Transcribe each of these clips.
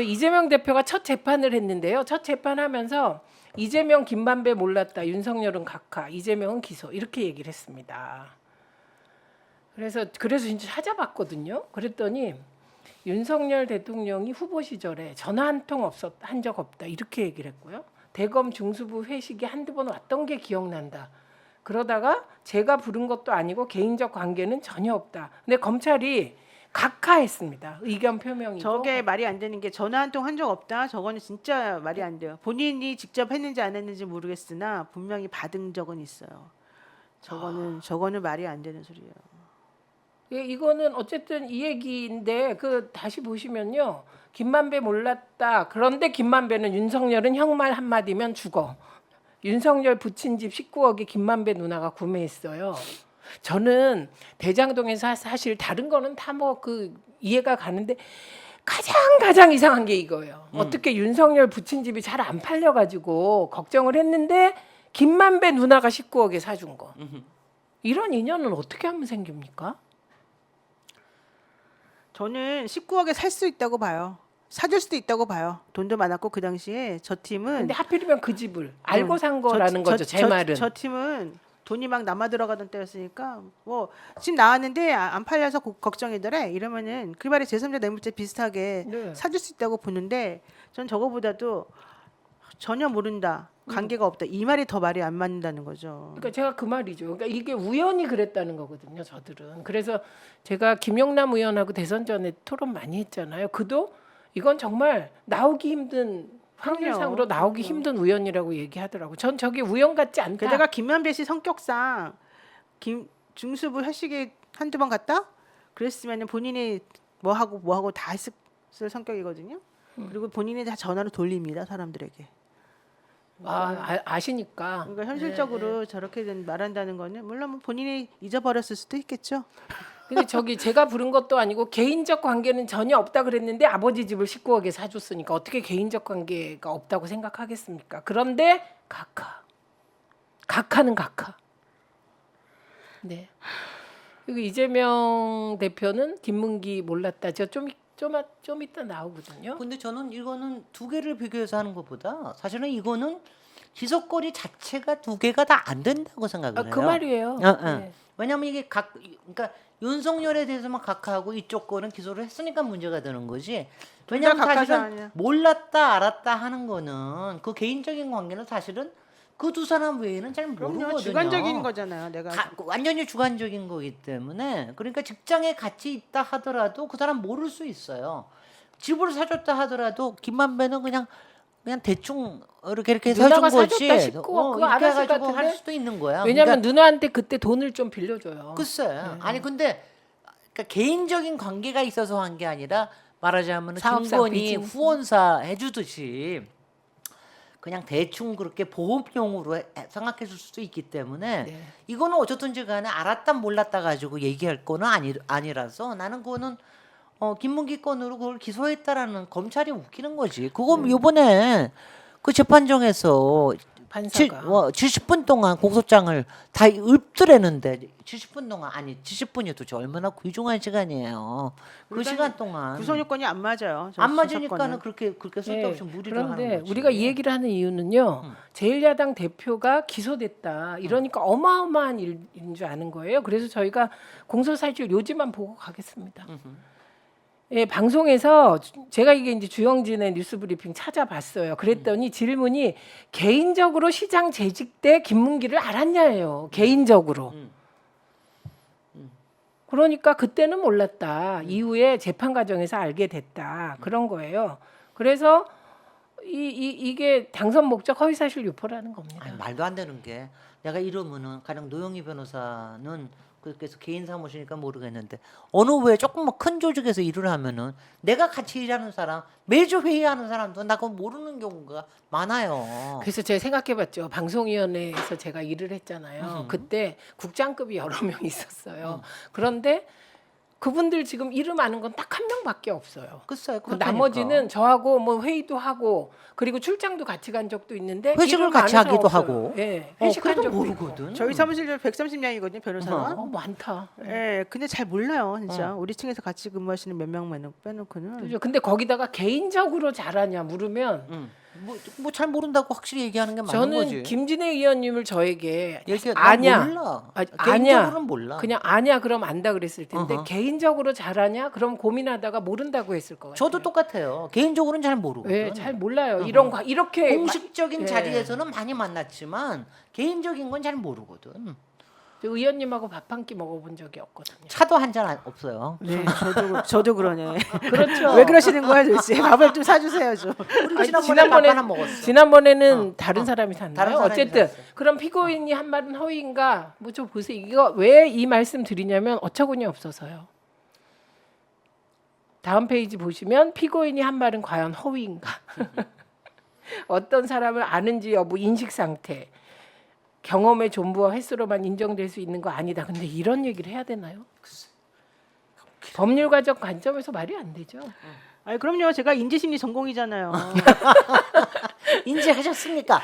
이재명 대표가 첫 재판을 했는데요. 첫 재판하면서 이재명 김만배 몰랐다. 윤석열은 각하. 이재명은 기소. 이렇게 얘기를 했습니다. 그래서 진짜 찾아봤거든요. 그랬더니 윤석열 대통령이 후보 시절에 전화 한 통 한 적 없다. 이렇게 얘기를 했고요. 대검 중수부 회식이 한두 번 왔던 게 기억난다. 그러다가 제가 부른 것도 아니고 개인적 관계는 전혀 없다. 근데 검찰이 각하했습니다. 의견 표명이고. 저게 말이 안 되는 게 전화 한 통 한 적 없다. 저거는 진짜 말이 안 돼요. 본인이 직접 했는지 안 했는지 모르겠으나 분명히 받은 적은 있어요. 저거는 말이 안 되는 소리예요. 예, 이거는 어쨌든 이 얘기인데 다시 보시면요. 김만배 몰랐다. 그런데 김만배는 윤석열은 형 말 한마디면 죽어. 윤석열 부친 집 19억이 김만배 누나가 구매했어요. 저는 대장동에서 사실 다른 거는 다 뭐 이해가 가는데 가장 이상한 게 이거예요. 어떻게 윤석열 부친 집이 잘 안 팔려가지고 걱정을 했는데 김만배 누나가 19억에 사준 거. 이런 인연은 어떻게 하면 생깁니까? 저는 19억에 살 수 있다고 봐요. 사줄 수도 있다고 봐요. 돈도 많았고 그 당시에 저 팀은 근데 하필이면 그 집을 알고 산 거라는 거죠. 제 말은. 저 팀은 돈이 막 남아 들어가던 때였으니까 뭐 집 나왔는데 안 팔려서 걱정이더래 이러면은 그 말이 제3자 뇌물죄 비슷하게 네. 사줄 수 있다고 보는데 전 저거보다도 전혀 모른다 관계가 없다 이 말이 더 말이 안 맞는다는 거죠. 그러니까 제가 그 말이죠. 그러니까 이게 우연히 그랬다는 거거든요. 저들은. 그래서 제가 김용남 의원하고 대선 전에 토론 많이 했잖아요. 그도 이건 정말 나오기 힘든 확률상으로 나오기 힘든 우연이라고 얘기하더라고. 전 저게 우연 같지 않다. 게다가 김만배 씨 성격상 중수부 회식에 한두 번 갔다 그랬으면 본인이 뭐 하고 다 했을 성격이거든요. 그리고 본인이 다 전화로 돌립니다 사람들에게. 아시니까. 그러니까 현실적으로 저렇게 말한다는 거는 물론 뭐 본인이 잊어버렸을 수도 있겠죠. 근데 제가 부른 것도 아니고 개인적 관계는 전혀 없다 그랬는데 아버지 집을 19억에 사줬으니까 어떻게 개인적 관계가 없다고 생각하겠습니까? 그런데 각하는 각하. 네. 그리고 이재명 대표는 김문기 몰랐다. 좀 이따 나오거든요. 근데 저는 이거는 두 개를 비교해서 하는 것보다 사실은 이거는 기소거리 자체가 두 개가 다 안 된다고 생각을 해요. 그 말이에요. 네. 왜냐하면 이게 그러니까 윤석열에 대해서만 각하하고 이쪽 거는 기소를 했으니까 문제가 되는 거지. 왜냐하면 사실은 몰랐다 알았다 하는 거는 그 개인적인 관계는 사실은 그 두 사람 외에는 잘 모르거든요. 주관적인 거잖아요. 내가 완전히 주관적인 거기 때문에 그러니까 직장에 같이 있다 하더라도 그 사람 모를 수 있어요. 집을 사줬다 하더라도 김만배는 그냥 대충 이렇게 사준 거지. 그거 이렇게 해가지고 할 수도 있는 거야. 왜냐하면 누나한테 그때 돈을 좀 빌려줘요. 글쎄. 아니 근데 그러니까 개인적인 관계가 있어서 한 게 아니라 말하자면 김건희 후원사 해주듯이 그냥 대충 그렇게 보험용으로 생각해 줄 수도 있기 때문에 이거는 어쨌든지 간에 알았다 몰랐다 가지고 얘기할 거는 아니라서 나는 그거는 김문기 건으로 그걸 기소했다라는 검찰이 웃기는 거지. 그거 요번에 그 재판정에서 판사가 70분 동안 공소장을 다 읊더랬는데 70분 동안 아니 70분이어도 저 얼마나 귀중한 시간이에요. 그 시간 동안 구성 요건이 안 맞아요. 안 맞으니까는 그렇게 쓸데없이 무리를 하는 그런데 거지. 우리가 이 얘기를 하는 이유는요. 제1야당 대표가 기소됐다. 이러니까 어마어마한 일인 줄 아는 거예요. 그래서 저희가 공소사실 요지만 보고 가겠습니다. 예, 방송에서 제가 이게 이제 주영진의 뉴스브리핑 찾아봤어요. 그랬더니 질문이 개인적으로 시장 재직 때 김문기를 알았냐예요. 개인적으로. 그러니까 그때는 몰랐다. 이후에 재판 과정에서 알게 됐다. 그런 거예요. 그래서 이게 당선 목적 허위사실 유포라는 겁니다. 아니, 말도 안 되는 게 내가 이러면은 가령 노영희 변호사는 그래서 개인 사무실이니까 모르겠는데 어느 왜 조금 뭐 큰 조직에서 일을 하면은 내가 같이 일하는 사람 매주 회의하는 사람도 나 그거 모르는 경우가 많아요. 그래서 제가 생각해봤죠. 방송위원회에서 제가 일을 했잖아요. 그때 국장급이 여러 명 있었어요. 그런데 그분들 지금 이름 아는 건 딱 한 명밖에 없어요. 글쎄요. 그 나머지는 저하고 뭐 회의도 하고 그리고 출장도 같이 간 적도 있는데 회식을 이름 같이 아는 사람 하기도 없어요. 하고. 예, 회식한 그래도 적도 모르거든. 있고. 저희 사무실에 130명이거든요, 변호사가. 많다. 예, 근데 잘 몰라요, 진짜. 우리 층에서 같이 근무하시는 몇 명 빼놓고는. 그죠? 근데 거기다가 개인적으로 잘하냐 물으면 뭐 잘 모른다고 확실히 얘기하는 게 맞는 저는 거지. 김진애 의원님을 저에게 얘기해, 난 아냐, 몰라. 아냐, 개인적으로는 몰라. 그냥 아냐 그럼 안다 그랬을 텐데 어허. 개인적으로 잘하냐 그럼 고민하다가 모른다고 했을 것 같아요. 저도 똑같아요. 개인적으로는 잘 모르거든. 예, 잘 몰라요. 이렇게 공식적인 예. 자리에서는 많이 만났지만 개인적인 건 잘 모르거든. 저 의원님하고 밥 한 끼 먹어본 적이 없거든요. 차도 한 잔 없어요. 네, 저도 그러네. 그렇죠. 왜 그러시는 거예요, 도대체? 밥을 좀 사주세요, 좀. 우리 아니, 지난번에 밥 하나 먹었어. 지난번에는 다른 사람이 샀나요? 다른 사람이 어쨌든 샀어요. 그럼 피고인이 한 말은 허위인가? 뭐 좀 보세요. 이거 왜 이 말씀 드리냐면 어처구니 없어서요. 다음 페이지 보시면 피고인이 한 말은 과연 허위인가? 어떤 사람을 아는지 여부, 인식 상태, 경험의 존부와 횟수로만 인정될 수 있는 거 아니다. 근데 이런 얘기를 해야 되나요? 법률가적 관점에서 말이 안 되죠. 아니 그럼요. 제가 인지심리 전공이잖아요. 인지하셨습니까?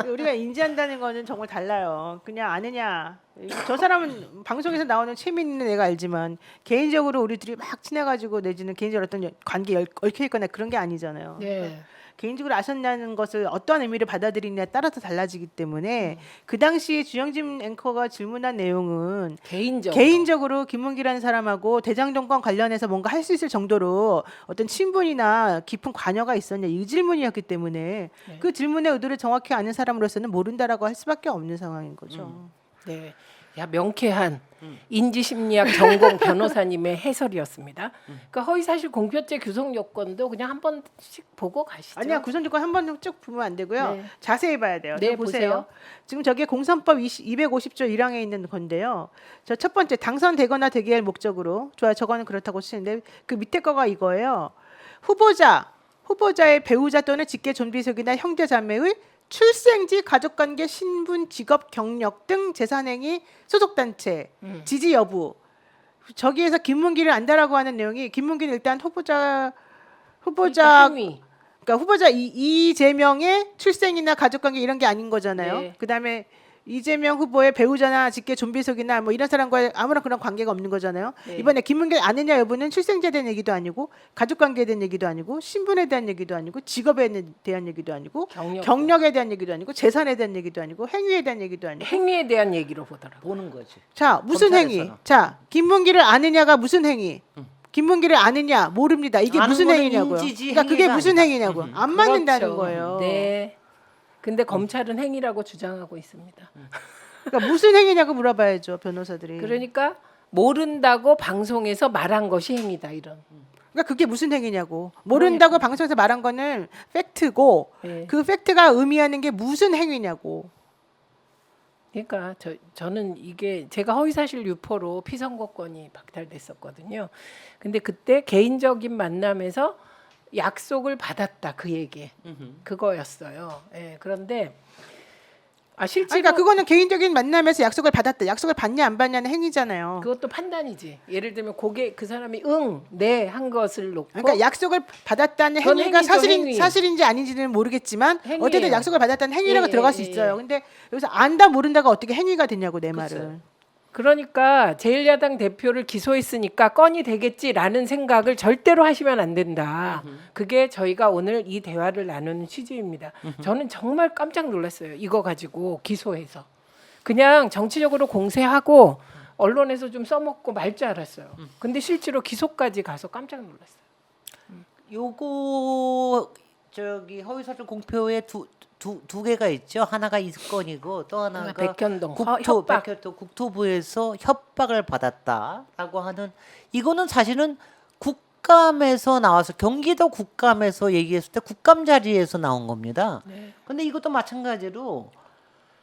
우리가 인지한다는 거는 정말 달라요. 그냥 아느냐. 저 사람은 방송에서 나오는 최민희는 내가 알지만 개인적으로 우리들이 막 친해가지고 내지는 개인적으로 어떤 관계에 얽혀 있거나 그런 게 아니잖아요. 네. 개인적으로 아셨냐는 것을 어떠한 의미를 받아들이냐에 따라서 달라지기 때문에 그 당시에 주영진 앵커가 질문한 내용은 개인적으로 김문기라는 사람하고 대장정권 관련해서 뭔가 할 수 있을 정도로 어떤 친분이나 깊은 관여가 있었냐 이 질문이었기 때문에 네. 그 질문의 의도를 정확히 아는 사람으로서는 모른다라고 할 수밖에 없는 상황인 거죠. 네. 야 명쾌한 인지심리학 전공 변호사님의 해설이었습니다. 그러니까 허위사실 공표죄 규정 요건도 그냥 한 번씩 보고 가시죠. 아니야 구성조건 한 번 쭉 보면 안 되고요. 네. 자세히 봐야 돼요. 네, 저 보세요. 보세요. 지금 저게 공선법 250조 1항에 있는 건데요. 저 첫 번째 당선되거나 되게 할 목적으로 좋아요. 저거는 그렇다고 치는데 그 밑에 거가 이거예요. 후보자의 배우자 또는 직계 존비속이나 형제 자매의 출생지, 가족관계, 신분, 직업, 경력 등 재산행위, 소속단체, 지지 여부. 저기에서 김문기를 안다라고 하는 내용이 김문기는 일단 후보자 행위. 그러니까 후보자 이재명의 출생이나 가족관계 이런 게 아닌 거잖아요. 네. 그다음에 이재명 후보의 배우자나 직계 존비속이나 뭐 이런 사람과의 아무런 그런 관계가 없는 거잖아요. 네. 이번에 김문기 아느냐 여부는 출생제에 대한 얘기도 아니고 가족관계에 대한 얘기도 아니고 신분에 대한 얘기도 아니고 직업에 대한 얘기도 아니고 경력에 대한 얘기도 아니고 재산에 대한 얘기도 아니고 행위에 대한 얘기도 아니고 행위에 대한 얘기로 보더라고. 보는 거지. 자 무슨 행위? 검찰에서는. 자 김문기를 아느냐가 무슨 행위? 김문기를 아느냐 모릅니다. 이게 아는 무슨 거는 행위냐고요. 인지지 그러니까 그게 행위가 무슨 아니다. 행위냐고요. 안 맞는다는 그렇죠. 거예요. 네. 근데 검찰은 행위라고 주장하고 있습니다. 그러니까 무슨 행위냐고 물어봐야죠 변호사들이. 그러니까 모른다고 방송에서 말한 것이 행위다 이런. 그러니까 그게 무슨 행위냐고. 모른다고 방송에서 말한 거는 팩트고 네. 그 팩트가 의미하는 게 무슨 행위냐고. 그러니까 저는 이게 제가 허위사실 유포로 피선거권이 박탈됐었거든요. 근데 그때 개인적인 만남에서 약속을 받았다 그 얘기 그거였어요. 예, 그런데 실제로 그러니까 그거는 개인적인 만남에서 약속을 받았다. 약속을 받냐 안 받냐는 행위잖아요. 그것도 판단이지. 예를 들면 그 사람이 네 한 것을 놓고 그러니까 약속을 받았다는 그건 행위가 행위죠, 행위. 사실인지 아닌지는 모르겠지만 행위예요. 어쨌든 약속을 받았다는 행위라고 예, 들어갈 수 예, 있어요. 예. 근데 여기서 안다 모른다가 어떻게 행위가 되냐고 내 글쎄요. 말은. 그러니까 제1야당 대표를 기소했으니까 건이 되겠지라는 생각을 절대로 하시면 안 된다. 그게 저희가 오늘 이 대화를 나누는 취지입니다. 저는 정말 깜짝 놀랐어요. 이거 가지고 기소해서. 그냥 정치적으로 공세하고 언론에서 좀 써먹고 말 줄 알았어요. 근데 실제로 기소까지 가서 깜짝 놀랐어요. 요거 저기 허위사실 공표에 두 개가 있죠. 하나가 이 건이고 또 하나가 백현동 협박. 국토부에서 협박을 받았다라고 하는 이거는 사실은 국감에서 나와서 경기도 국감에서 얘기했을 때 국감 자리에서 나온 겁니다. 네. 근데 이것도 마찬가지로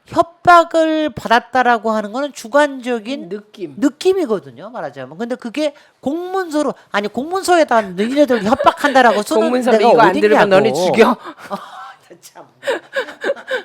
협박을 받았다라고 하는 거는 주관적인 느낌이거든요. 말하자면. 근데 그게 공문서에다 너희네들 협박한다라고 쓰는 공문서로 데가 이거 안 들으면 어딨냐고. 너네 죽여. 참.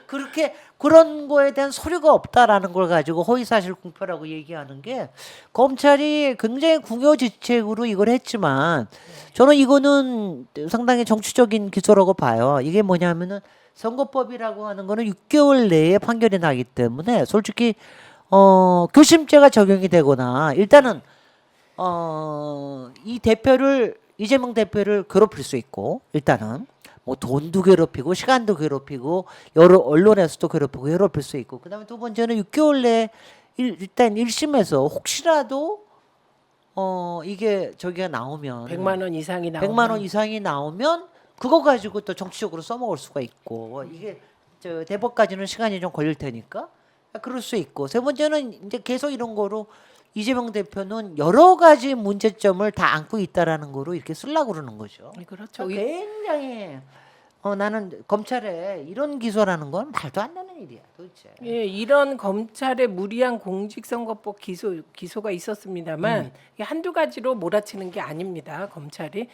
그렇게 그런 거에 대한 서류가 없다라는 걸 가지고 허위사실 공표라고 얘기하는 게 검찰이 굉장히 궁여지책으로 이걸 했지만 저는 이거는 상당히 정치적인 기소라고 봐요. 이게 뭐냐면은 선거법이라고 하는 거는 6개월 내에 판결이 나기 때문에 솔직히 교심죄가 적용이 되거나 일단은 이 대표를 이재명 대표를 괴롭힐 수 있고 일단은 뭐 돈도 괴롭히고 시간도 괴롭히고 여러 언론에서도 괴롭힐 수 있고 그다음에 두 번째는 6개월 내에 일단 1심에서 혹시라도 이게 저기가 나오면 100만 원 이상이 나오면 100만 원 이상이 나오면 그거 가지고 또 정치적으로 써먹을 수가 있고 이게 저 대법까지는 시간이 좀 걸릴 테니까 그럴 수 있고 세 번째는 이제 계속 이런 거로 이재명 대표는 여러 가지 문제점을 다 안고 있다라는 거로 이렇게 쓰려고 그러는 거죠. 그렇죠. 굉장히 나는 검찰에 이런 기소라는 건 말도 안 되는 일이야 도대체. 예, 이런 검찰의 무리한 공직선거법 기소가 있었습니다만 이게 한두 가지로 몰아치는 게 아닙니다. 검찰이